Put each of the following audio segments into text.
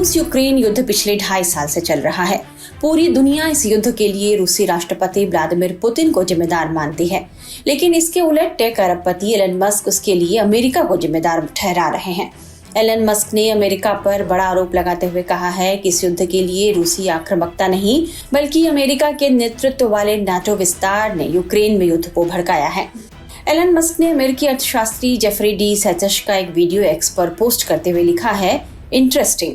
रूस यूक्रेन युद्ध पिछले 2.5 साल से चल रहा है। पूरी दुनिया इस युद्ध के लिए रूसी राष्ट्रपति व्लादिमीर पुतिन को जिम्मेदार मानती है, लेकिन इसके उलट टेक अरबपति एलन मस्क उसके लिए अमेरिका को जिम्मेदार ठहरा रहे हैं। एलन मस्क ने अमेरिका पर बड़ा आरोप लगाते हुए कहा है कि इस युद्ध के लिए रूसी आक्रामकता नहीं, बल्कि अमेरिका के नेतृत्व वाले नाटो विस्तार ने यूक्रेन में युद्ध को भड़काया है। एलन मस्क ने अमेरिकी अर्थशास्त्री जेफरी डी सेचर्स का एक वीडियो एक्स पर पोस्ट करते हुए लिखा है, इंटरेस्टिंग।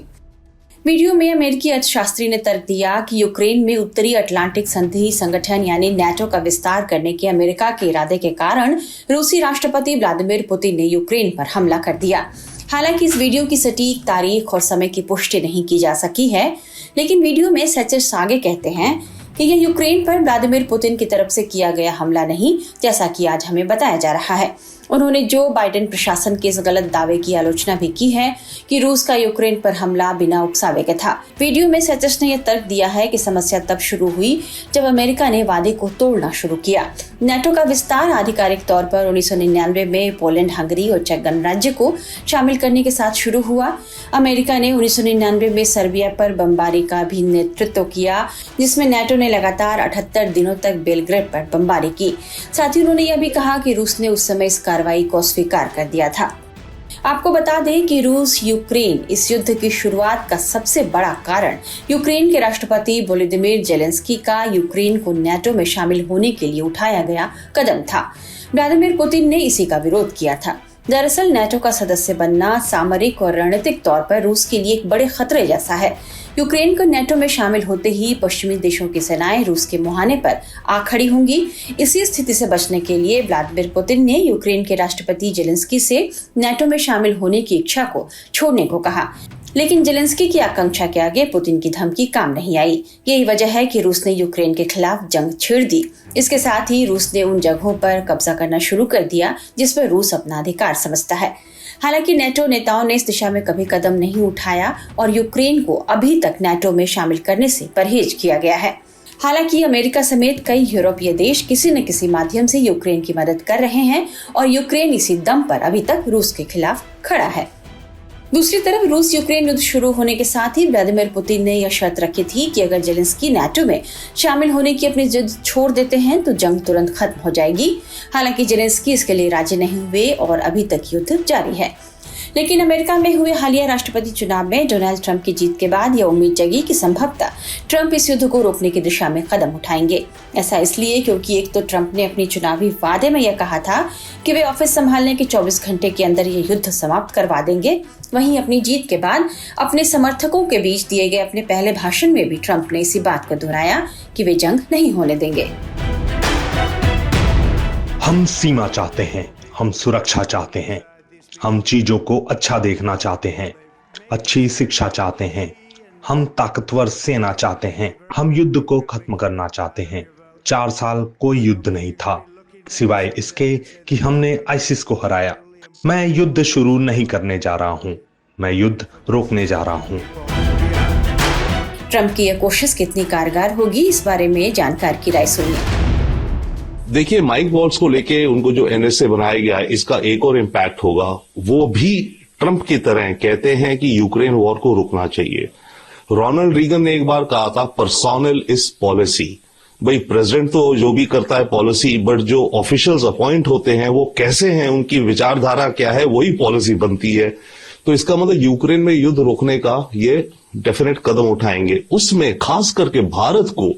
वीडियो में अमेरिकी अर्थशास्त्री ने तर्क दिया कि यूक्रेन में उत्तरी अटलांटिक संधि संगठन यानी नाटो का विस्तार करने के अमेरिका के इरादे के कारण रूसी राष्ट्रपति व्लादिमीर पुतिन ने यूक्रेन पर हमला कर दिया। हालांकि इस वीडियो की सटीक तारीख और समय की पुष्टि नहीं की जा सकी है, लेकिन वीडियो में सेचर्स आगे कहते हैं कि यह यूक्रेन पर व्लादिमीर पुतिन की तरफ से किया गया हमला नहीं, जैसा कि आज हमें बताया जा रहा है। उन्होंने जो बाइडेन प्रशासन के इस गलत दावे की आलोचना भी की है कि रूस का यूक्रेन पर हमला बिना उकसावे का था। वीडियो में सेचर्स ने यह तर्क दिया है कि समस्या तब शुरू हुई जब अमेरिका ने वादे को तोड़ना शुरू किया। नाटो का विस्तार आधिकारिक तौर पर 1999 में पोलैंड, हंगरी और चेक गणराज्य को शामिल करने के साथ शुरू हुआ। अमेरिका ने 1999 में सर्बिया पर बमबारी का भी नेतृत्व किया, जिसमें नाटो ने लगातार 78 दिनों तक बेलग्रेड पर बमबारी की। साथ ही उन्होंने यह भी कहा कि रूस ने उस समय इस कार्रवाई को स्वीकार कर दिया था। आपको बता दें कि रूस यूक्रेन इस युद्ध की शुरुआत का सबसे बड़ा कारण यूक्रेन के राष्ट्रपति वोलोदिमीर जेलेंस्की का यूक्रेन को नाटो में शामिल होने के लिए उठाया गया कदम था। व्लादिमीर पुतिन ने इसी का विरोध किया था। दरअसल नाटो का सदस्य बनना सामरिक और रणनीतिक तौर पर रूस के लिए एक बड़े खतरे जैसा है। यूक्रेन को नाटो में शामिल होते ही पश्चिमी देशों की सेनाएं रूस के मुहाने पर आ खड़ी होंगी। इसी स्थिति से बचने के लिए व्लादिमीर पुतिन ने यूक्रेन के राष्ट्रपति जेलेंस्की से नाटो में शामिल होने की इच्छा को छोड़ने को कहा, लेकिन जेलेंस्की की आकांक्षा के आगे पुतिन की धमकी काम नहीं आई। यही वजह है कि रूस ने यूक्रेन के खिलाफ जंग छेड़ दी। इसके साथ ही रूस ने उन जगहों पर कब्जा करना शुरू कर दिया जिस पर रूस अपना अधिकार समझता है। हालांकि नाटो नेताओं ने इस दिशा में कभी कदम नहीं उठाया और यूक्रेन को अभी तक नाटो में शामिल करने से परहेज किया गया है। हालांकि अमेरिका समेत कई यूरोपीय देश किसी न किसी माध्यम से यूक्रेन की मदद कर रहे हैं और यूक्रेन इसी दम पर अभी तक रूस के खिलाफ खड़ा है। दूसरी तरफ रूस यूक्रेन युद्ध शुरू होने के साथ ही व्लादिमीर पुतिन ने यह शर्त रखी थी कि अगर जेलेंस्की नाटो में शामिल होने की अपनी जिद छोड़ देते हैं तो जंग तुरंत खत्म हो जाएगी। हालांकि जेलेंस्की इसके लिए राजी नहीं हुए और अभी तक युद्ध जारी है। लेकिन अमेरिका में हुए हालिया राष्ट्रपति चुनाव में डोनाल्ड ट्रंप की जीत के बाद यह उम्मीद जगी कि संभवतः ट्रंप इस युद्ध को रोकने की दिशा में कदम उठाएंगे। ऐसा इसलिए क्योंकि एक तो ट्रंप ने अपनी चुनावी वादे में यह कहा था कि वे ऑफिस संभालने के 24 घंटे के अंदर ये युद्ध समाप्त करवा देंगे। वहीं अपनी जीत के बाद अपने समर्थकों के बीच दिए गए अपने पहले भाषण में भी ट्रंप ने इसी बात को दोहराया कि वे जंग नहीं होने देंगे। हम सीमा चाहते हैं, हम सुरक्षा चाहते हैं, हम चीजों को अच्छा देखना चाहते हैं, अच्छी शिक्षा चाहते हैं, हम ताकतवर सेना चाहते हैं, हम युद्ध को खत्म करना चाहते हैं। 4 साल कोई युद्ध नहीं था सिवाय इसके कि हमने आईसिस को हराया। मैं युद्ध शुरू नहीं करने जा रहा हूं, मैं युद्ध रोकने जा रहा हूं। ट्रंप की यह कोशिश कितनी कारगर होगी, इस बारे में जानकार की राय सुनिए। देखिए, माइक वॉल्स को लेके उनको जो एनएसए बनाया गया है, इसका एक और इम्पैक्ट होगा। वो भी ट्रंप की तरह कहते हैं कि यूक्रेन वॉर को रुकना चाहिए। रोनाल्ड रीगन ने एक बार कहा था, पर्सोनल इज पॉलिसी। भाई, प्रेसिडेंट तो जो भी करता है पॉलिसी, बट जो ऑफिशियल्स अपॉइंट होते हैं वो कैसे हैं, उनकी विचारधारा क्या है, वही पॉलिसी बनती है। तो इसका मतलब यूक्रेन में युद्ध रोकने का ये डेफिनेट कदम उठाएंगे। उसमें खास करके भारत को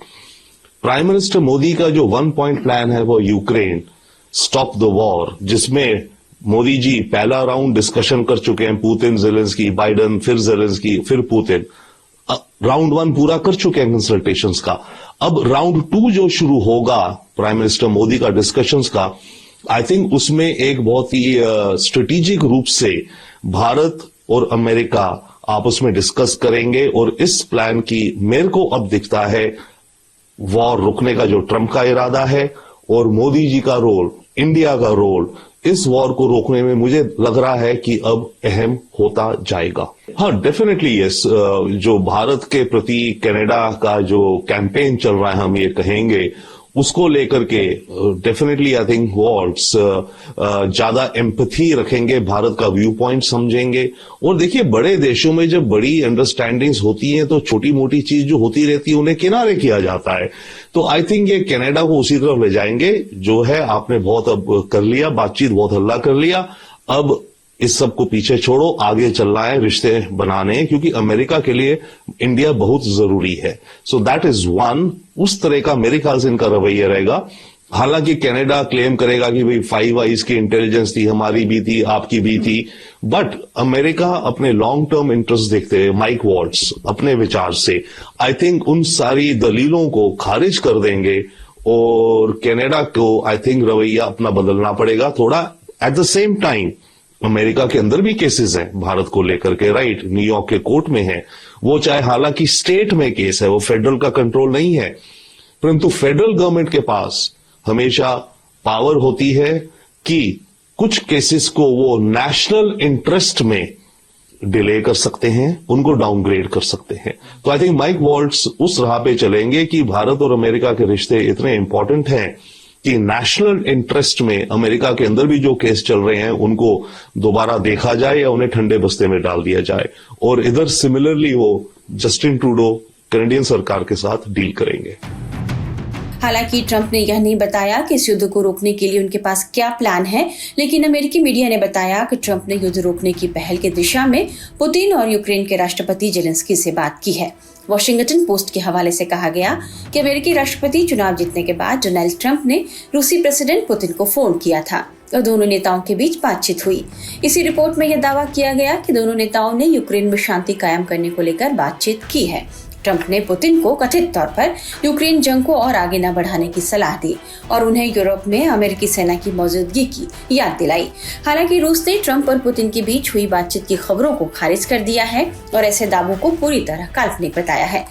प्राइम मिनिस्टर मोदी का जो 1 पॉइंट प्लान है वो यूक्रेन स्टॉप द वॉर, जिसमें मोदी जी पहला राउंड डिस्कशन कर चुके हैं, पुतिन, जेलेंस्की, बाइडेन, फिर जेलेंस्की, फिर पुतिन। राउंड 1 पूरा कर चुके हैं कंसल्टेशंस का। अब राउंड 2 जो शुरू होगा प्राइम मिनिस्टर मोदी का डिस्कशंस का, आई थिंक उसमें एक बहुत ही स्ट्रेटेजिक रूप से भारत और अमेरिका आपस में डिस्कस करेंगे और इस प्लान की मेरे को अब दिखता है वॉर रुकने का जो ट्रंप का इरादा है और मोदी जी का रोल, इंडिया का रोल इस वॉर को रोकने में मुझे लग रहा है कि अब अहम होता जाएगा। हाँ, डेफिनेटली यस। जो भारत के प्रति कनाडा का जो कैंपेन चल रहा है, हम ये कहेंगे, उसको लेकर के डेफिनेटली आई थिंक वॉल्ट्स ज्यादा एम्पैथी रखेंगे, भारत का व्यू पॉइंट समझेंगे। और देखिए, बड़े देशों में जब बड़ी अंडरस्टैंडिंग्स होती हैं तो छोटी मोटी चीज जो होती रहती है उन्हें किनारे किया जाता है। तो आई थिंक ये कनाडा को उसी तरफ ले जाएंगे। जो है, आपने बहुत अब कर लिया बातचीत, बहुत हल्ला कर लिया, अब इस सब को पीछे छोड़ो, आगे चलना है, रिश्ते बनाने हैं, क्योंकि अमेरिका के लिए इंडिया बहुत जरूरी है। So that is one. उस तरह का मेरे ख्याल से इनका रवैया रहेगा। हालांकि कनाडा क्लेम करेगा कि भाई फाइव आइज की इंटेलिजेंस थी, हमारी भी थी, आपकी भी थी, बट अमेरिका अपने लॉन्ग टर्म इंटरेस्ट देखते हुए माइक वॉल्ट्स अपने विचार से आई थिंक उन सारी दलीलों को खारिज कर देंगे और कनाडा को आई थिंक रवैया अपना बदलना पड़ेगा थोड़ा। At the same time America के अंदर भी केसेस हैं भारत को लेकर के, राइट, न्यूयॉर्क के कोर्ट में है वो, चाहे हालांकि स्टेट में केस है, वो फेडरल का कंट्रोल नहीं है, परंतु फेडरल गवर्नमेंट के पास हमेशा पावर होती है कि कुछ केसेस को वो नेशनल इंटरेस्ट में डिले कर सकते हैं, उनको डाउनग्रेड कर सकते हैं। तो आई थिंक माइक वॉल्ट्स उस राह पे चलेंगे कि भारत और अमेरिका के रिश्ते इतने इंपॉर्टेंट हैं कि नेशनल इंटरेस्ट में अमेरिका के अंदर भी जो केस चल रहे हैं उनको दोबारा देखा जाए या उन्हें ठंडे बस्ते में डाल दिया जाए। और इधर सिमिलरली वो जस्टिन ट्रूडो कैनेडियन सरकार के साथ डील करेंगे। हालांकि ट्रंप ने यह नहीं बताया कि इस युद्ध को रोकने के लिए उनके पास क्या प्लान है, लेकिन अमेरिकी मीडिया ने बताया कि ट्रंप ने युद्ध रोकने की पहल की दिशा में पुतिन और यूक्रेन के राष्ट्रपति जेलेंस्की से बात की है। वॉशिंगटन पोस्ट के हवाले से कहा गया कि अमेरिकी राष्ट्रपति चुनाव जीतने के बाद डोनाल्ड ट्रंप ने रूसी प्रेसिडेंट पुतिन को फोन किया था और दोनों नेताओं के बीच बातचीत हुई। इसी रिपोर्ट में यह दावा किया गया कि दोनों नेताओं ने यूक्रेन में शांति कायम करने को लेकर बातचीत की है। ट्रंप ने पुतिन को कथित तौर पर यूक्रेन जंग को और आगे न बढ़ाने की सलाह दी और उन्हें यूरोप में अमेरिकी सेना की मौजूदगी की याद दिलाई। हालांकि रूस ने ट्रंप और पुतिन के बीच हुई बातचीत की खबरों को खारिज कर दिया है और ऐसे दावों को पूरी तरह काल्पनिक बताया है।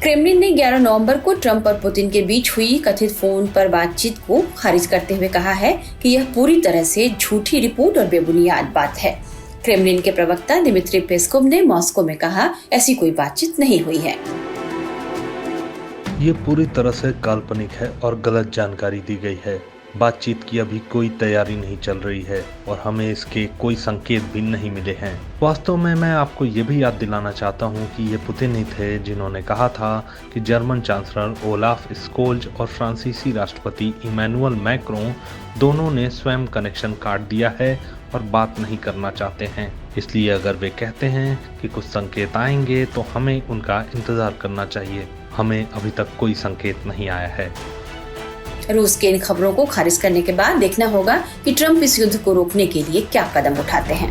क्रेमलिन ने 11 नवंबर को ट्रंप और पुतिन के बीच हुई कथित फोन पर बातचीत को खारिज करते हुए कहा है कि यह पूरी तरह से झूठी रिपोर्ट और बेबुनियाद बात है। क्रेमलिन के प्रवक्ता दिमित्री पेस्कोव ने मॉस्को में कहा, ऐसी कोई बातचीत नहीं हुई है। ये पूरी तरह से काल्पनिक है और गलत जानकारी दी गई है। बातचीत की अभी कोई तैयारी नहीं चल रही है और हमें इसके कोई संकेत भी नहीं मिले हैं। वास्तव में मैं आपको ये भी याद दिलाना चाहता हूँ कि ये पुतिन ही थे जिन्होंने कहा था कि जर्मन चांसलर ओलाफ स्कोल्ज और फ्रांसीसी राष्ट्रपति इमैनुअल मैक्रों दोनों ने स्वयं कनेक्शन काट दिया है और बात नहीं करना चाहते हैं। इसलिए अगर वे कहते हैं कि कुछ संकेत आएंगे तो हमें उनका इंतजार करना चाहिए। हमें अभी तक कोई संकेत नहीं आया है। रूस के इन खबरों को खारिज करने के बाद देखना होगा कि ट्रंप इस युद्ध को रोकने के लिए क्या कदम उठाते हैं।